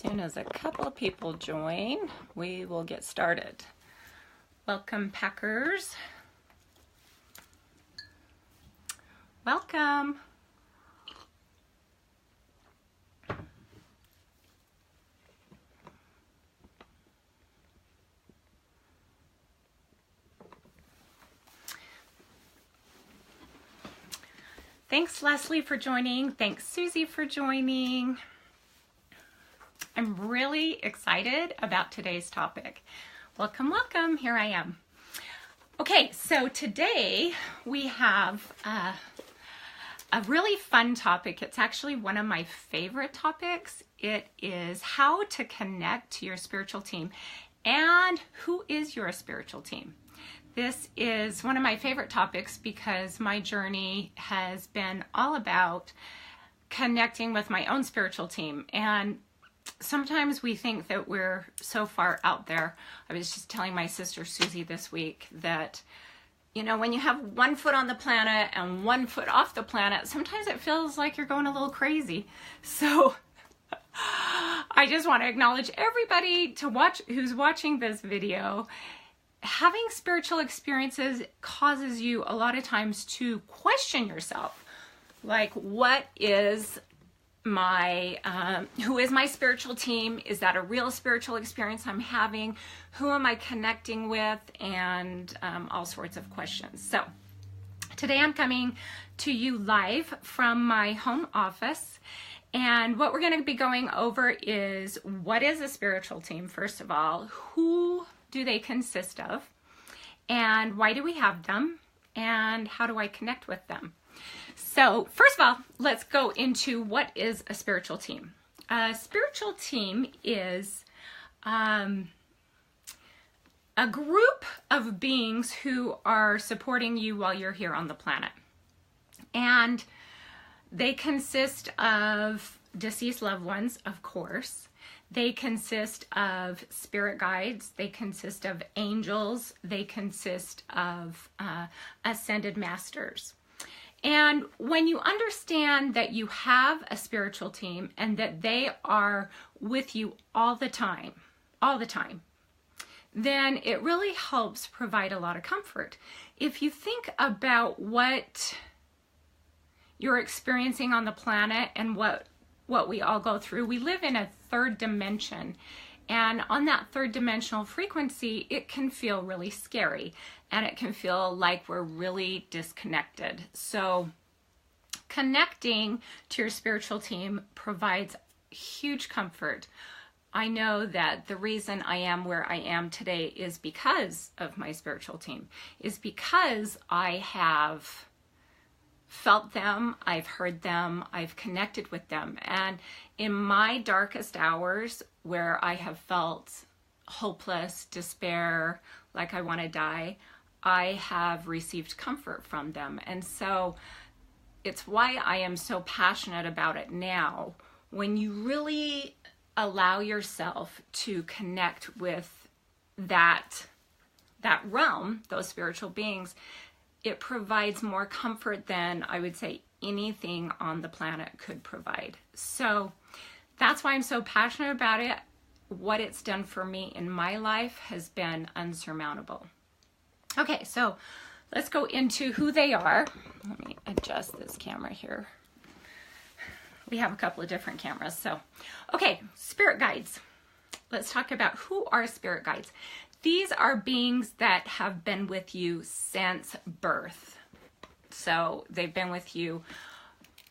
soon as a couple of people join, we will get started. Welcome, Packers. Welcome. Thanks, Leslie, for joining. Thanks, Susie, for joining. I'm really excited about today's topic. Welcome, welcome. Here I am. Okay, so today we have a really fun topic. It's actually one of my favorite topics. It is how to connect to your spiritual team and who is your spiritual team. This is one of my favorite topics because my journey has been all about connecting with my own spiritual team. And sometimes we think that we're so far out there. I was just telling my sister Susie this week that, you know, when you have 1 foot on the planet and 1 foot off the planet, sometimes it feels like you're going a little crazy. So I just want to acknowledge everybody who's watching this video. Having spiritual experiences causes you a lot of times to question yourself. Like, what is who is my spiritual team? Is that a real spiritual experience I'm having? Who am I connecting with? And all sorts of questions. So today I'm coming to you live from my home office. And what we're going to be going over is, what is a spiritual team, first of all? Who do they consist of? And why do we have them? And how do I connect with them? So first of all, let's go into what is a spiritual team. A spiritual team is a group of beings who are supporting you while you're here on the planet. And they consist of deceased loved ones, of course. They consist of spirit guides. They consist of angels. They consist of ascended masters. And when you understand that you have a spiritual team and that they are with you all the time, then it really helps provide a lot of comfort. If you think about what you're experiencing on the planet and what we all go through, we live in a third dimension. And on that third dimensional frequency, it can feel really scary and it can feel like we're really disconnected. So connecting to your spiritual team provides huge comfort. I know that the reason I am where I am today is because of my spiritual team, is because I have felt them, I've heard them, I've connected with them. And in my darkest hours where I have felt hopeless, despair, like I want to die, I have received comfort from them. And so it's why I am so passionate about it now. When you really allow yourself to connect with that realm, those spiritual beings, it provides more comfort than I would say anything on the planet could provide. So that's why I'm so passionate about it. What it's done for me in my life has been unsurmountable. Okay, so let's go into who they are. Let me adjust this camera here. We have a couple of different cameras. So, okay, spirit guides. Let's talk about who are spirit guides. These are beings that have been with you since birth. So they've been with you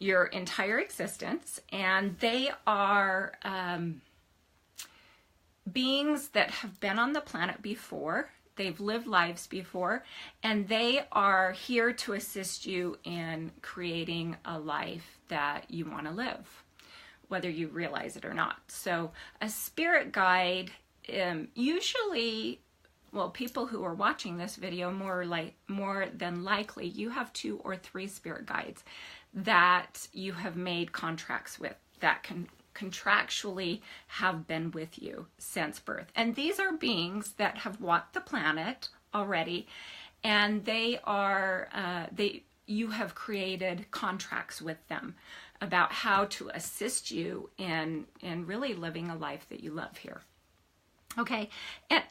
your entire existence, and they are beings that have been on the planet before. They've lived lives before, and they are here to assist you in creating a life that you want to live, whether you realize it or not. So a spirit guide, usually, well, people who are watching this video, more than likely, you have 2 or 3 spirit guides that you have made contracts with, that can contractually have been with you since birth. And these are beings that have walked the planet already, and they are you have created contracts with them. about how to assist you in really living a life that you love here. Okay, and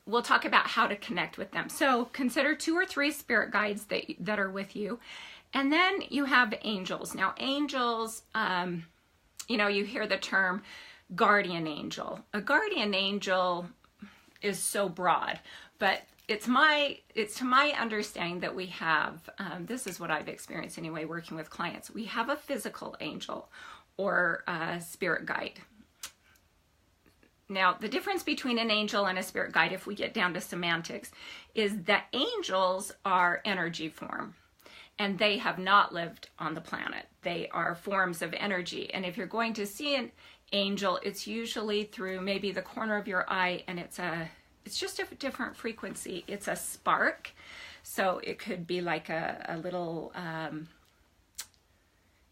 we'll talk about how to connect with them. So consider 2 or 3 spirit guides that are with you. And then you have angels. Now angels, you hear the term guardian angel. A guardian angel is so broad, but it's to my understanding that we have, this is what I've experienced anyway, working with clients. We have a physical angel or a spirit guide. Now, the difference between an angel and a spirit guide, if we get down to semantics, is that angels are energy form, and they have not lived on the planet. They are forms of energy. And if you're going to see an angel, it's usually through maybe the corner of your eye, and it's just a different frequency. It's a spark. So it could be like a little,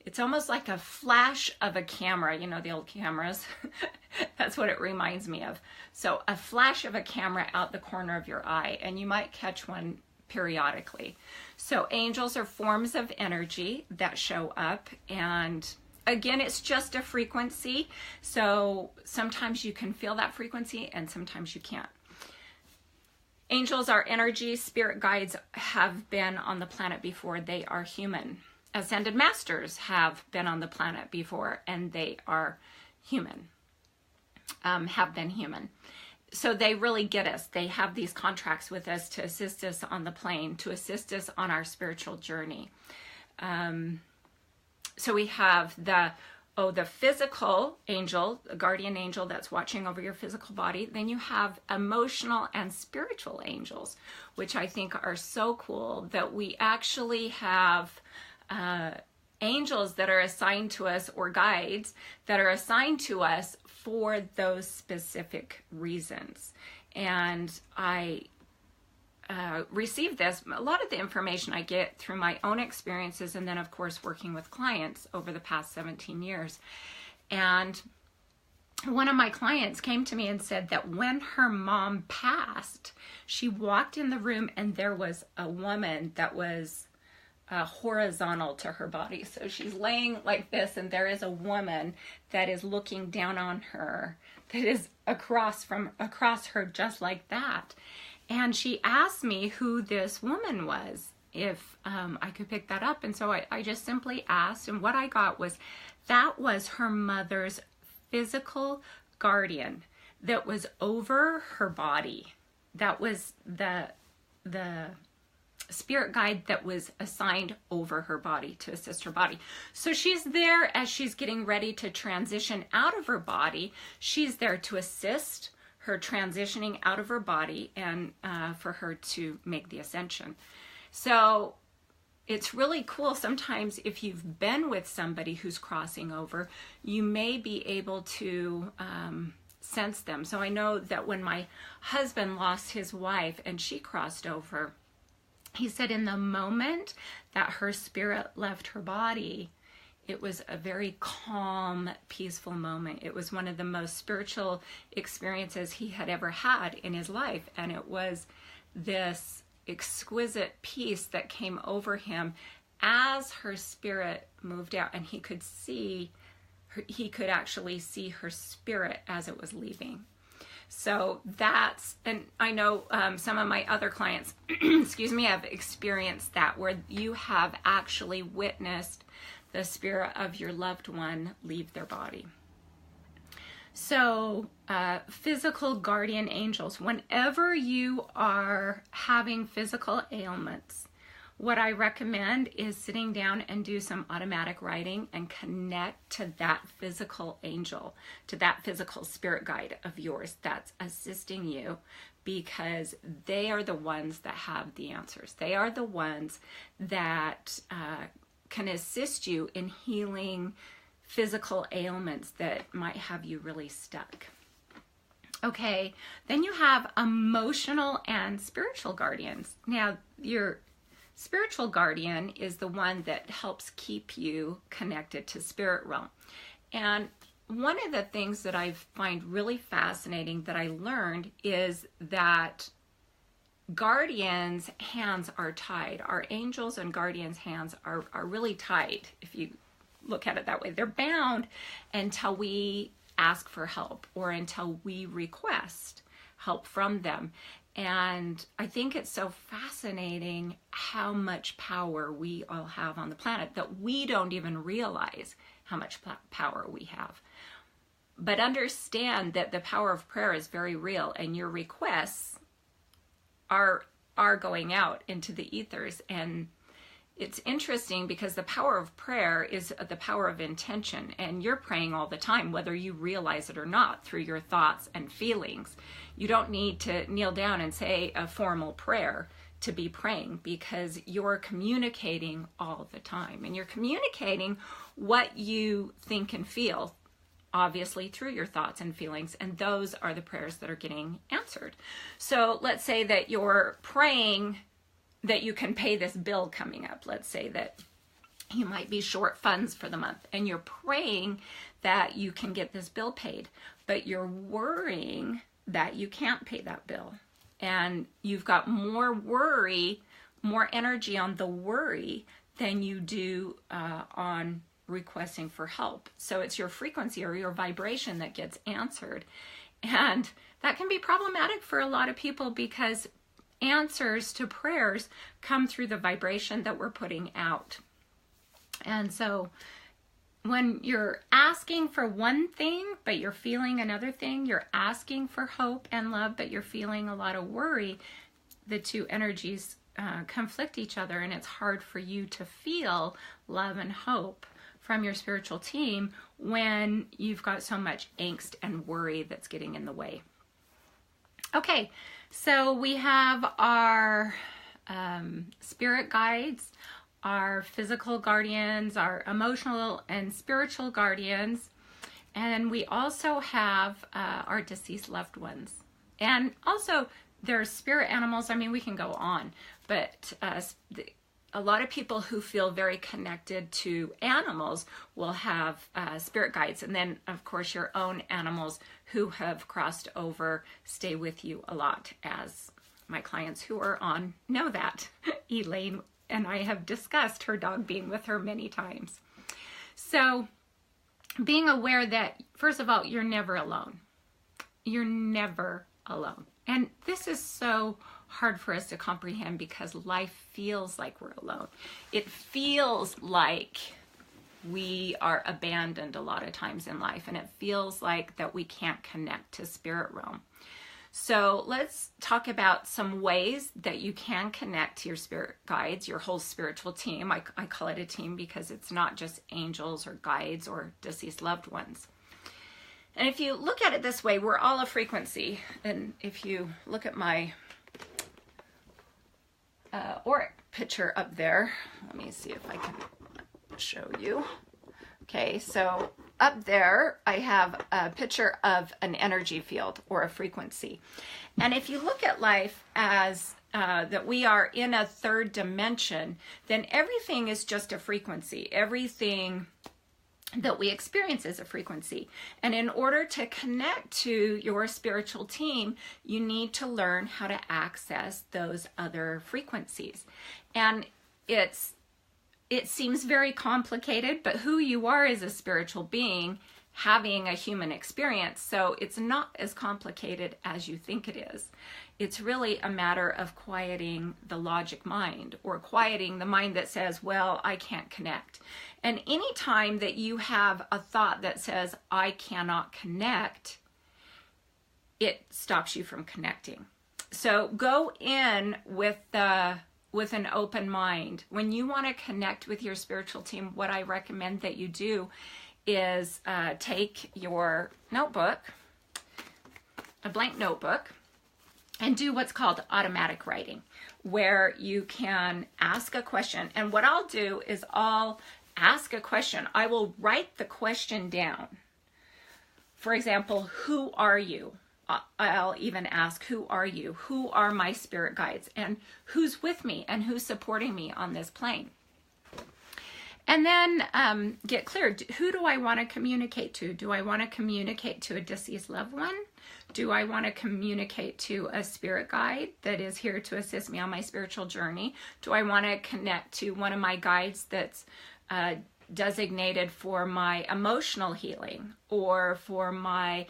it's almost like a flash of a camera, the old cameras. That's what it reminds me of. So a flash of a camera out the corner of your eye, and you might catch one periodically. So angels are forms of energy that show up, and again, it's just a frequency. So sometimes you can feel that frequency and sometimes you can't. Angels are energy. Spirit guides have been on the planet before. They are human. Ascended masters have been on the planet before, and they are human, have been human. So they really get us. They have these contracts with us to assist us on the plane, to assist us on our spiritual journey. So we have the physical angel, a guardian angel that's watching over your physical body. Then you have emotional and spiritual angels, which I think are so cool that we actually have angels that are assigned to us, or guides that are assigned to us for those specific reasons. And I receive this, a lot of the information I get through my own experiences, and then of course working with clients over the past 17 years. And one of my clients came to me and said that when her mom passed, she walked in the room and there was a woman that was horizontal to her body. So she's laying like this, and there is a woman that is looking down on her, that is across her, just like that. And she asked me who this woman was, if I could pick that up. And so I just simply asked, and what I got was that was her mother's physical guardian that was over her body. That was the spirit guide that was assigned over her body to assist her body. So she's there as she's getting ready to transition out of her body. She's there to assist her transitioning out of her body, and for her to make the ascension. So it's really cool. Sometimes if you've been with somebody who's crossing over, you may be able to sense them. So I know that when my husband lost his wife and she crossed over, he said in the moment that her spirit left her body, it was a very calm, peaceful moment. It was one of the most spiritual experiences he had ever had in his life. And it was this exquisite peace that came over him as her spirit moved out, and he could actually see her spirit as it was leaving. So that's, and I know some of my other clients, excuse me, have experienced that, where you have actually witnessed the spirit of your loved one leave their body. So physical guardian angels, whenever you are having physical ailments, what I recommend is sitting down and do some automatic writing and connect to that physical angel, to that physical spirit guide of yours that's assisting you, because they are the ones that have the answers. They are the ones that can assist you in healing physical ailments that might have you really stuck. Okay, then you have emotional and spiritual guardians. Now, your spiritual guardian is the one that helps keep you connected to spirit realm. And one of the things that I find really fascinating that I learned is that guardians' hands are tied. Our angels and guardians' hands are really tied. If you look at it that way. They're bound until we ask for help or until we request help from them. And I think it's so fascinating how much power we all have on the planet that we don't even realize how much power we have. But understand that the power of prayer is very real, and your requests are going out into the ethers. And it's interesting because the power of prayer is the power of intention, and you're praying all the time, whether you realize it or not, through your thoughts and feelings. You don't need to kneel down and say a formal prayer to be praying, because you're communicating all the time, and you're communicating what you think and feel, obviously through your thoughts and feelings, and those are the prayers that are getting answered. So let's say that you're praying that you can pay this bill coming up. Let's say that you might be short funds for the month, and you're praying that you can get this bill paid, but you're worrying that you can't pay that bill. And you've got more worry, more energy on the worry than you do on requesting for help. So it's your frequency or your vibration that gets answered. And that can be problematic for a lot of people, because answers to prayers come through the vibration that we're putting out. And so when you're asking for one thing, but you're feeling another thing, you're asking for hope and love, but you're feeling a lot of worry, the two energies conflict each other, and it's hard for you to feel love and hope from your spiritual team when you've got so much angst and worry that's getting in the way. Okay, so we have our spirit guides, our physical guardians, our emotional and spiritual guardians, and we also have our deceased loved ones. And also there's spirit animals. I mean, we can go on, but a lot of people who feel very connected to animals will have spirit guides. And then, of course, your own animals who have crossed over stay with you a lot, as my clients who are on know that. Elaine and I have discussed her dog being with her many times. So being aware that, first of all, you're never alone. You're never alone. And this is so hard for us to comprehend, because life feels like we're alone. It feels like we are abandoned a lot of times in life, and it feels like that we can't connect to spirit realm. So let's talk about some ways that you can connect to your spirit guides, your whole spiritual team. I call it a team because it's not just angels or guides or deceased loved ones. And if you look at it this way, we're all a frequency. And if you look at my auric picture up there, let me see if I can show you. Okay, so up there I have a picture of an energy field or a frequency. And if you look at life as that we are in a third dimension, then everything is just a frequency. Everything that we experience is a frequency. And in order to connect to your spiritual team, you need to learn how to access those other frequencies. And it seems very complicated, but who you are is a spiritual being having a human experience. So it's not as complicated as you think it is. It's really a matter of quieting the logic mind, or quieting the mind that says, well, I can't connect. And any time that you have a thought that says, I cannot connect, it stops you from connecting. So go in with an open mind. When you want to connect with your spiritual team, what I recommend that you do is take your notebook, a blank notebook, and do what's called automatic writing, where you can ask a question. And what I'll do is I'll ask a question. I will write the question down. For example, who are you? I'll even ask, who are you? Who are my spirit guides? And who's with me and who's supporting me on this plane? And then get clear. Who do I want to communicate to? Do I want to communicate to a deceased loved one? Do I want to communicate to a spirit guide that is here to assist me on my spiritual journey? Do I want to connect to one of my guides that's designated for my emotional healing or for my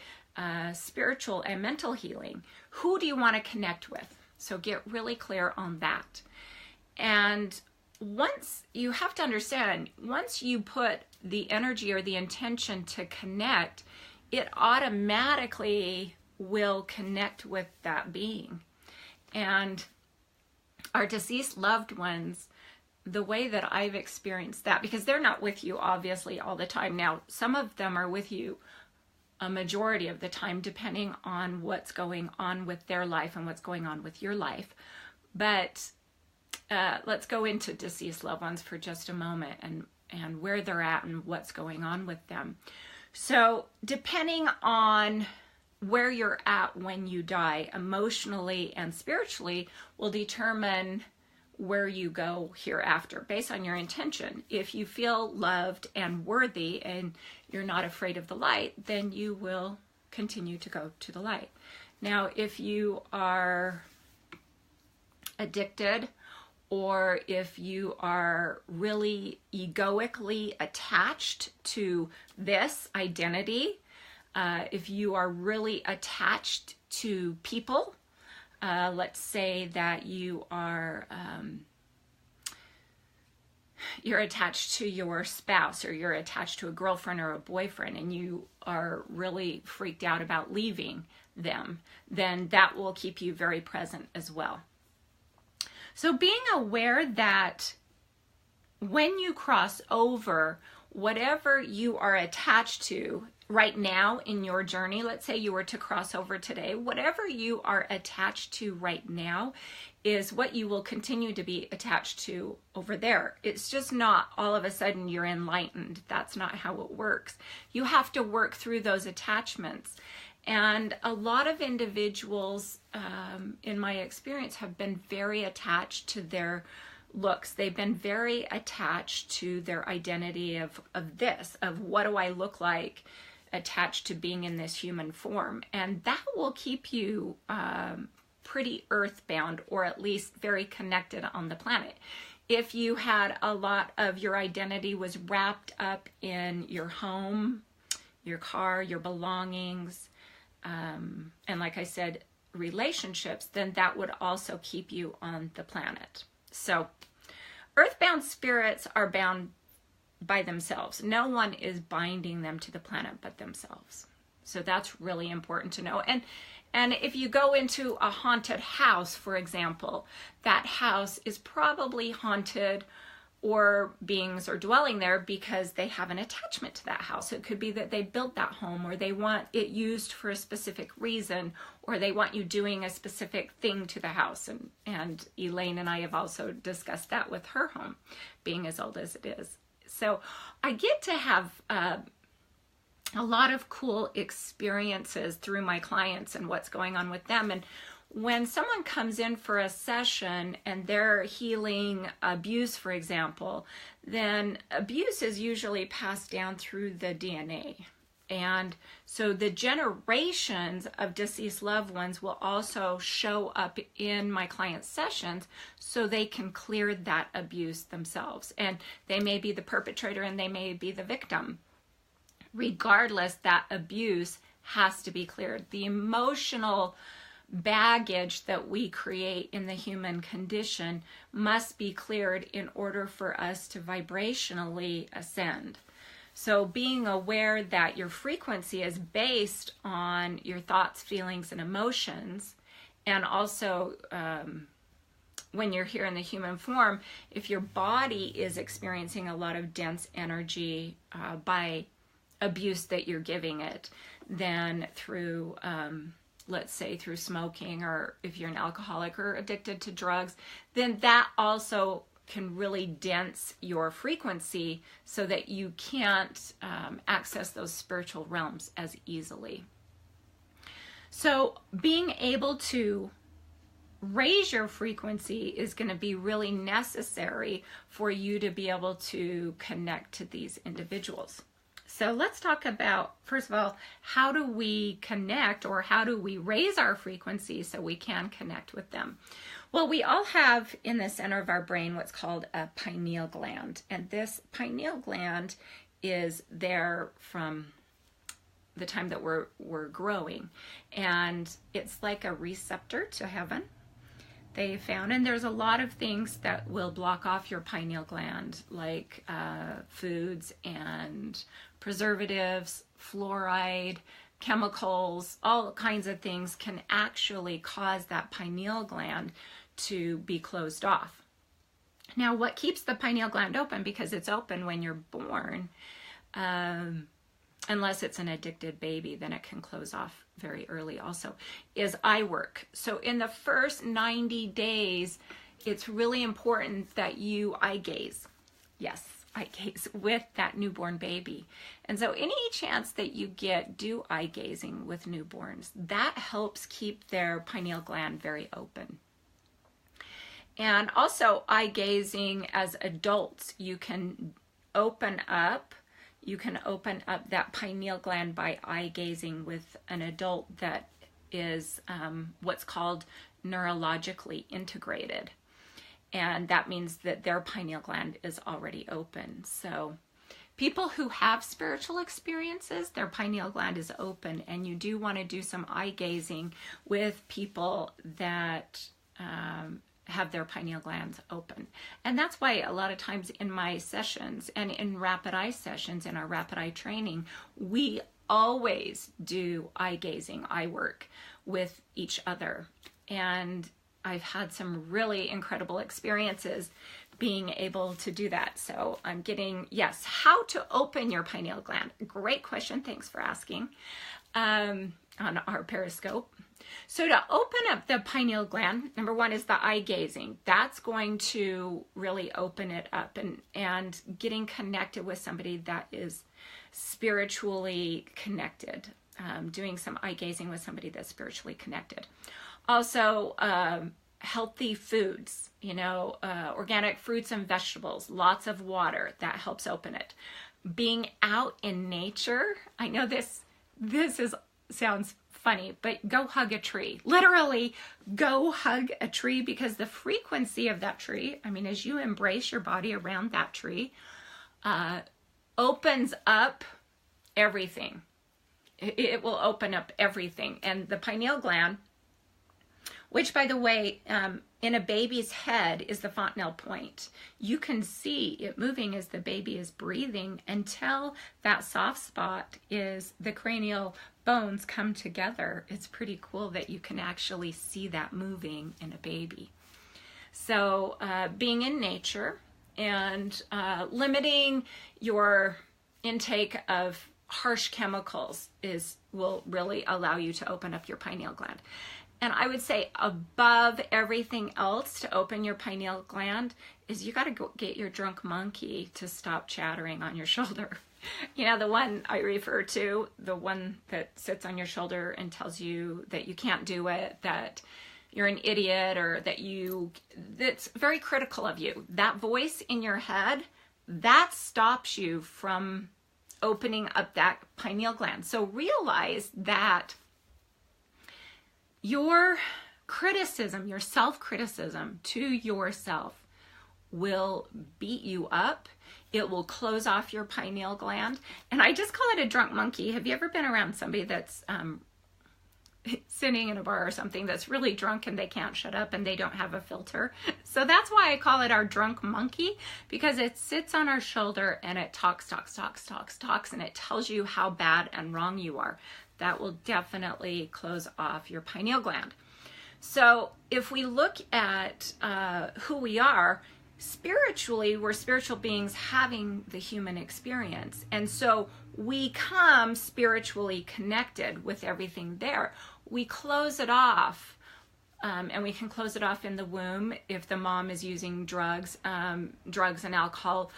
spiritual and mental healing? Who do you want to connect with? So get really clear on that. And once you have to understand, once you put the energy or the intention to connect, it automatically will connect with that being. And our deceased loved ones, the way that I've experienced that, because they're not with you obviously all the time. Now, some of them are with you a majority of the time, depending on what's going on with their life and what's going on with your life. But let's go into deceased loved ones for just a moment and where they're at and what's going on with them. So depending on where you're at when you die, emotionally and spiritually, will determine where you go hereafter based on your intention. If you feel loved and worthy and you're not afraid of the light, then you will continue to go to the light. Now, if you are addicted, or if you are really egoically attached to this identity, if you are really attached to people, let's say that you are you're attached to your spouse, or you're attached to a girlfriend or a boyfriend, and you are really freaked out about leaving them, then that will keep you very present as well. So being aware that when you cross over, whatever you are attached to right now in your journey, let's say you were to cross over today, whatever you are attached to right now is what you will continue to be attached to over there. It's just not all of a sudden you're enlightened. That's not how it works. You have to work through those attachments. And a lot of individuals, in my experience, have been very attached to their looks. They've been very attached to their identity of what do I look like, attached to being in this human form. And that will keep you pretty earthbound, or at least very connected on the planet. If you had a lot of your identity was wrapped up in your home, your car, your belongings, and like I said, relationships, then that would also keep you on the planet. So earthbound spirits are bound by themselves. No one is binding them to the planet but themselves. So that's really important to know. And if you go into a haunted house, for example, that house is probably haunted, or beings are dwelling there because they have an attachment to that house. It could be that they built that home, or they want it used for a specific reason, or they want you doing a specific thing to the house. And Elaine and I have also discussed that with her home, being as old as it is. So I get to have a lot of cool experiences through my clients and what's going on with them. And when someone comes in for a session and they're healing abuse, for example, then abuse is usually passed down through the DNA. And so the generations of deceased loved ones will also show up in my client sessions so they can clear that abuse themselves. And they may be the perpetrator and they may be the victim. Regardless, that abuse has to be cleared. The emotional baggage that we create in the human condition must be cleared in order for us to vibrationally ascend. So being aware that your frequency is based on your thoughts, feelings, and emotions, and also when you're here in the human form, if your body is experiencing a lot of dense energy by abuse that you're giving it, then through let's say through smoking, or if you're an alcoholic or addicted to drugs, then that also can really dense your frequency so that you can't access those spiritual realms as easily. So being able to raise your frequency is going to be really necessary for you to be able to connect to these individuals. So let's talk about, first of all, how do we connect, or how do we raise our frequency so we can connect with them? Well, we all have in the center of our brain what's called a pineal gland. And this pineal gland is there from the time that we're growing. And it's like a receptor to heaven, they found. And there's a lot of things that will block off your pineal gland, like foods and preservatives, fluoride, chemicals, all kinds of things can actually cause that pineal gland to be closed off. Now, what keeps the pineal gland open, because it's open when you're born, unless it's an addicted baby, then it can close off very early also, is eye work. So in the first 90 days, it's really important that you eye gaze. Yes, eye gaze with that newborn baby. And so any chance that you get, do eye gazing with newborns. That helps keep their pineal gland very open. And also eye gazing as adults, you can open up that pineal gland by eye gazing with an adult that is what's called neurologically integrated. And that means that their pineal gland is already open. So people who have spiritual experiences, their pineal gland is open, and you do want to do some eye gazing with people that have their pineal glands open. And that's why a lot of times in my sessions and in rapid eye sessions, in our rapid eye training, we always do eye gazing, eye work with each other. And I've had some really incredible experiences being able to do that. So I'm getting, yes, how to open your pineal gland. Great question. Thanks for asking on our Periscope. So to open up the pineal gland, number one is the eye gazing. That's going to really open it up, and getting connected with somebody that is spiritually connected. Doing some eye gazing with somebody that's spiritually connected. Also, healthy foods, organic fruits and vegetables, lots of water, that helps open it. Being out in nature, I know this sounds funny, but go hug a tree. Literally, go hug a tree, because the frequency of that tree, as you embrace your body around that tree, opens up everything. It will open up everything. And the pineal gland, which, by the way, in a baby's head is the fontanelle point. You can see it moving as the baby is breathing until that soft spot is the cranial bones come together. It's pretty cool that you can actually see that moving in a baby. So being in nature and limiting your intake of harsh chemicals will really allow you to open up your pineal gland. And I would say above everything else to open your pineal gland is you got to go get your drunk monkey to stop chattering on your shoulder. The one I refer to, the one that sits on your shoulder and tells you that you can't do it, that you're an idiot, or that's very critical of you. That voice in your head, that stops you from opening up that pineal gland. So realize that your criticism, your self-criticism to yourself will beat you up. It will close off your pineal gland. And I just call it a drunk monkey. Have you ever been around somebody that's sitting in a bar or something that's really drunk and they can't shut up and they don't have a filter? So that's why I call it our drunk monkey, because it sits on our shoulder and it talks, and it tells you how bad and wrong you are. That will definitely close off your pineal gland. So if we look at who we are, spiritually, we're spiritual beings having the human experience. And so we come spiritually connected with everything there. We close it off, and we can close it off in the womb if the mom is using drugs. Drugs and alcohol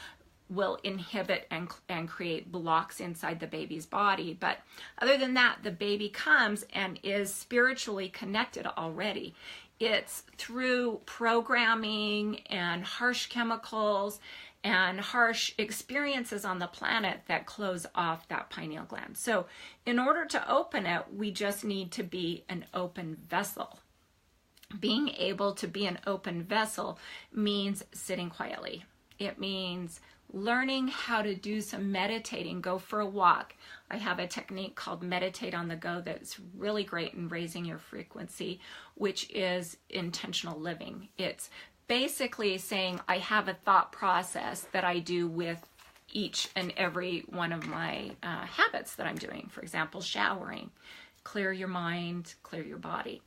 will inhibit and create blocks inside the baby's body. But other than that, the baby comes and is spiritually connected already. It's through programming and harsh chemicals and harsh experiences on the planet that close off that pineal gland. So in order to open it, we just need to be an open vessel. Being able to be an open vessel means sitting quietly. It means learning how to do some meditating, go for a walk. I have a technique called meditate on the go that's really great in raising your frequency, which is intentional living. It's basically saying I have a thought process that I do with each and every one of my habits that I'm doing. For example, showering. Clear your mind, clear your body.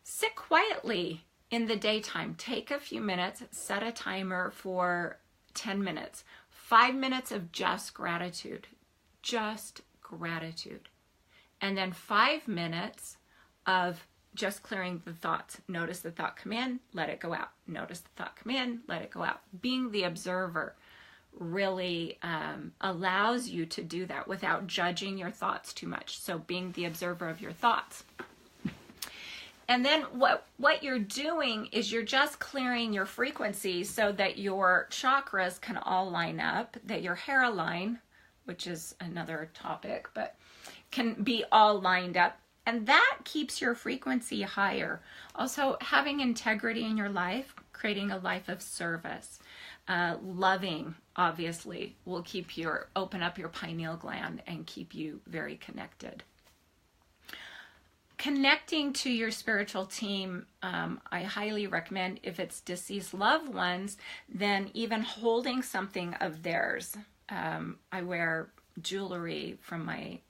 Sit quietly in the daytime. Take a few minutes, set a timer for 10 minutes. 5 minutes of just gratitude. Just gratitude. And then 5 minutes of just clearing the thoughts. Notice the thought come in, let it go out. Notice the thought come in, let it go out. Being the observer really allows you to do that without judging your thoughts too much. So being the observer of your thoughts. And then what you're doing is you're just clearing your frequency so that your chakras can all line up, that your hairline, which is another topic, but can be all lined up. And that keeps your frequency higher. Also, having integrity in your life, creating a life of service, loving, obviously, will open up your pineal gland and keep you very connected. Connecting to your spiritual team, I highly recommend. If it's deceased loved ones, then even holding something of theirs. I wear jewelry from my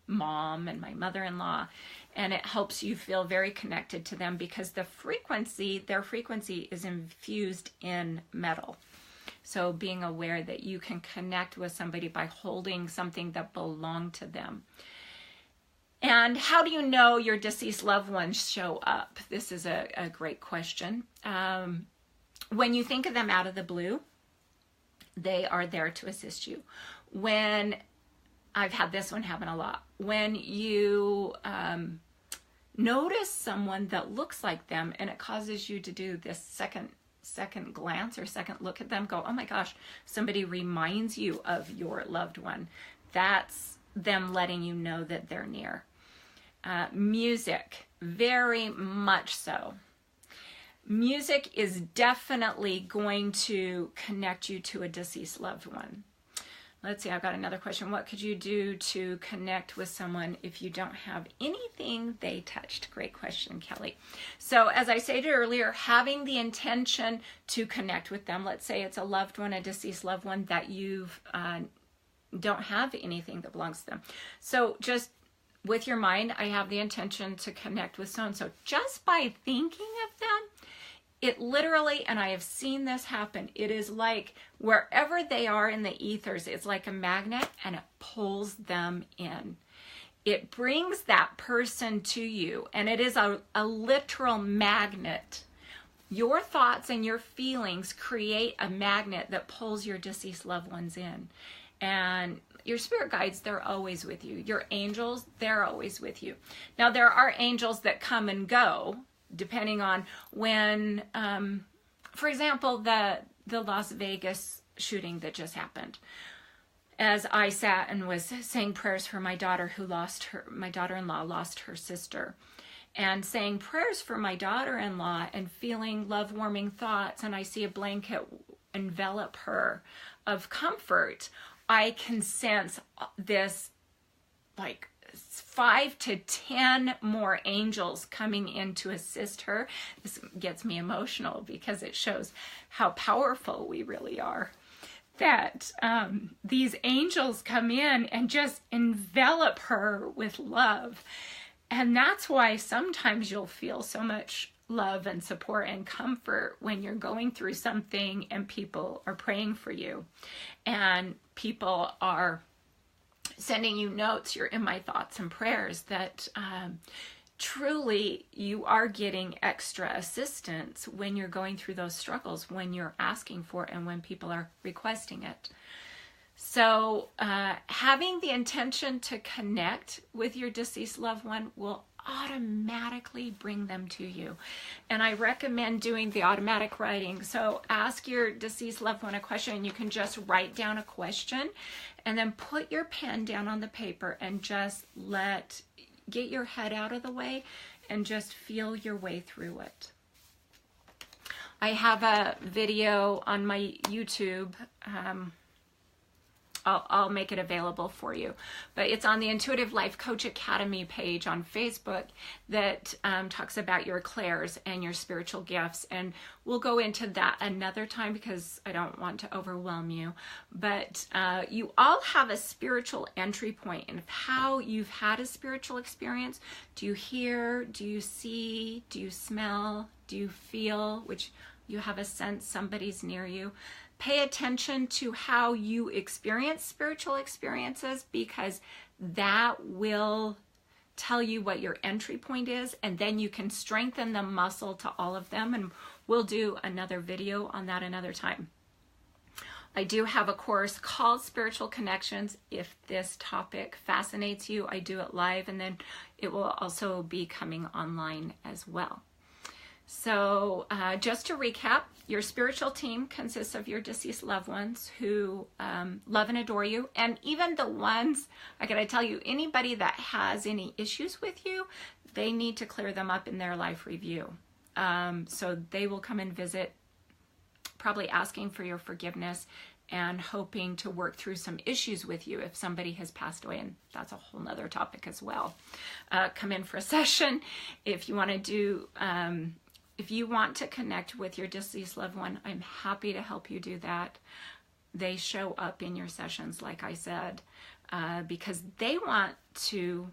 mom and my mother-in-law, and it helps you feel very connected to them because their frequency is infused in metal. So being aware that you can connect with somebody by holding something that belonged to them. And how do you know your deceased loved ones show up? This is a great question. When you think of them out of the blue, they are there to assist you. When I've had this one happen a lot. When you notice someone that looks like them and it causes you to do this second glance or second look at them, go, oh my gosh, somebody reminds you of your loved one. That's them letting you know that they're near. Music, very much so. Music is definitely going to connect you to a deceased loved one. Let's see, I've got another question. What could you do to connect with someone if you don't have anything they touched? Great question, Kelly. So as I stated earlier, having the intention to connect with them, let's say it's a loved one, a deceased loved one that you don't have anything that belongs to them. So just with your mind, I have the intention to connect with so-and-so. Just by thinking of them, it literally, and I have seen this happen, it is like wherever they are in the ethers, it's like a magnet and it pulls them in. It brings that person to you, and it is a literal magnet. Your thoughts and your feelings create a magnet that pulls your deceased loved ones in. And your spirit guides, they're always with you. Your angels, they're always with you. Now, there are angels that come and go, depending on when, for example, the Las Vegas shooting that just happened. As I sat and was saying prayers for my daughter my daughter-in-law lost her sister, and saying prayers for my daughter-in-law and feeling love-warming thoughts, and I see a blanket envelop her of comfort, I can sense this like 5 to 10 more angels coming in to assist her. This gets me emotional because it shows how powerful we really are. That these angels come in and just envelop her with love. And that's why sometimes you'll feel so much love and support and comfort when you're going through something and people are praying for you and people are sending you notes, you're in my thoughts and prayers, that truly you are getting extra assistance when you're going through those struggles, when you're asking for it and when people are requesting it. So having the intention to connect with your deceased loved one will automatically bring them to you. And I recommend doing the automatic writing. So ask your deceased loved one a question, and you can just write down a question and then put your pen down on the paper and just get your head out of the way and just feel your way through it. I have a video on my YouTube. I'll make it available for you, but it's on the Intuitive Life Coach Academy page on Facebook that talks about your clairs and your spiritual gifts, and we'll go into that another time because I don't want to overwhelm you. But you all have a spiritual entry point, and how you've had a spiritual experience. Do you hear? Do you see? Do you smell? Do you feel? Which you have a sense somebody's near you. Pay attention to how you experience spiritual experiences, because that will tell you what your entry point is, and then you can strengthen the muscle to all of them, and we'll do another video on that another time. I do have a course called Spiritual Connections. If this topic fascinates you, I do it live, and then it will also be coming online as well. So just to recap, your spiritual team consists of your deceased loved ones who love and adore you. And even the ones, I gotta tell you, anybody that has any issues with you, they need to clear them up in their life review. So they will come and visit, probably asking for your forgiveness and hoping to work through some issues with you if somebody has passed away, and that's a whole nother topic as well. Come in for a session if you want to do if you want to connect with your deceased loved one. I'm happy to help you do that. They show up in your sessions, like I said, because they want to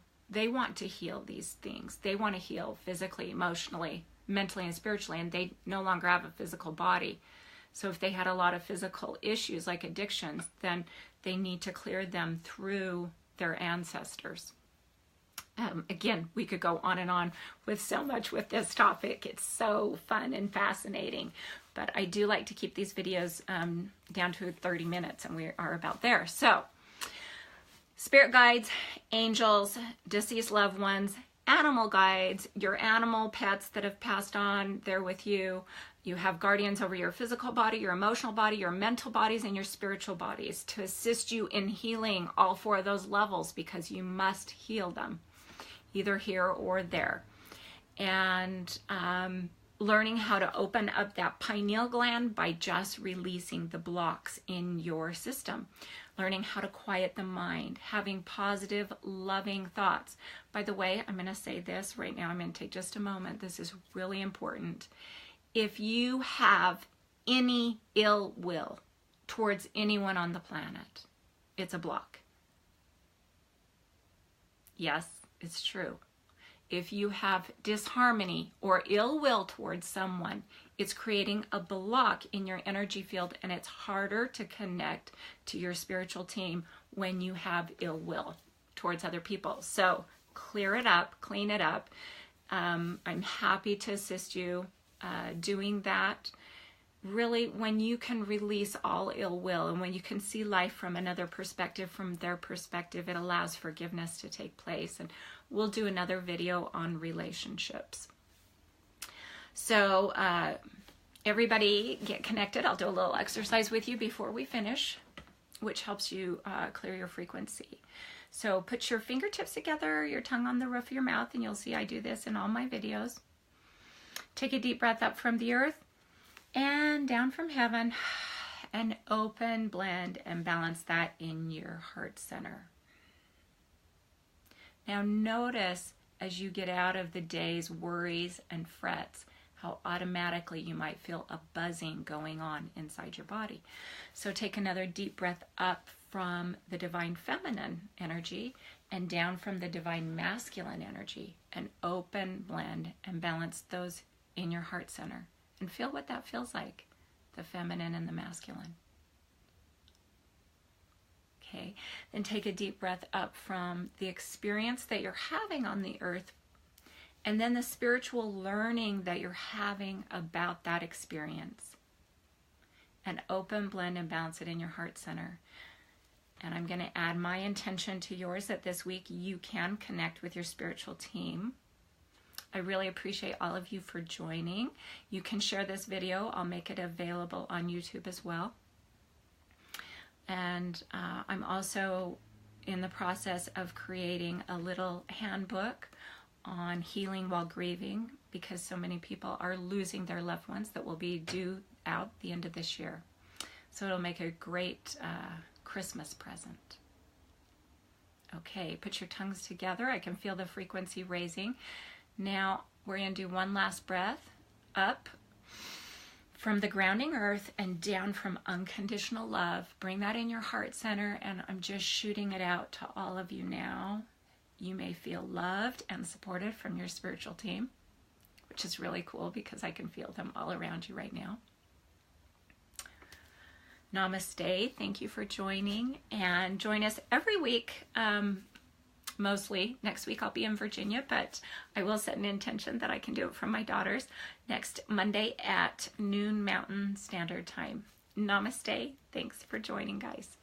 heal these things. They want to heal physically, emotionally, mentally, and spiritually, and they no longer have a physical body. So if they had a lot of physical issues like addictions, then they need to clear them through their ancestors. Again, we could go on and on with so much with this topic. It's so fun and fascinating, but I do like to keep these videos down to 30 minutes, and we are about there. So, spirit guides, angels, deceased loved ones, animal guides, your animal pets that have passed on, they're with you. You have guardians over your physical body, your emotional body, your mental bodies, and your spiritual bodies to assist you in healing all four of those levels, because you must heal them, either here or there. And learning how to open up that pineal gland by just releasing the blocks in your system. Learning how to quiet the mind, having positive, loving thoughts. By the way, I'm going to say this right now. I'm going to take just a moment. This is really important. If you have any ill will towards anyone on the planet, it's a block. Yes, it's true. If you have disharmony or ill will towards someone, it's creating a block in your energy field, and it's harder to connect to your spiritual team when you have ill will towards other people. So clear it up, clean it up. I'm happy to assist you doing that. Really, when you can release all ill will, and when you can see life from another perspective, from their perspective, it allows forgiveness to take place. And we'll do another video on relationships. So everybody get connected. I'll do a little exercise with you before we finish, which helps you clear your frequency. So put your fingertips together, your tongue on the roof of your mouth, and you'll see I do this in all my videos. Take a deep breath up from the earth and down from heaven, and open, blend, and balance that in your heart center. Now notice as you get out of the day's worries and frets, how automatically you might feel a buzzing going on inside your body. So take another deep breath up from the divine feminine energy and down from the divine masculine energy, and open, blend, and balance those in your heart center. And feel what that feels like, the feminine and the masculine. Okay, then take a deep breath up from the experience that you're having on the earth, and then the spiritual learning that you're having about that experience. And open, blend, and balance it in your heart center. And I'm going to add my intention to yours that this week you can connect with your spiritual team. I really appreciate all of you for joining. You can share this video. I'll make it available on YouTube as well. And I'm also in the process of creating a little handbook on healing while grieving, because so many people are losing their loved ones that will be due out the end of this year. So it'll make a great Christmas present. Okay, put your tongues together. I can feel the frequency raising. Now we're going to do one last breath up from the grounding earth and down from unconditional love. Bring that in your heart center, and I'm just shooting it out to all of you now. You may feel loved and supported from your spiritual team, which is really cool because I can feel them all around you right now. Namaste. Thank you for joining, and join us every week. Mostly next week I'll be in Virginia, but I will set an intention that I can do it from my daughters next Monday at noon Mountain Standard Time. Namaste. Thanks for joining, guys.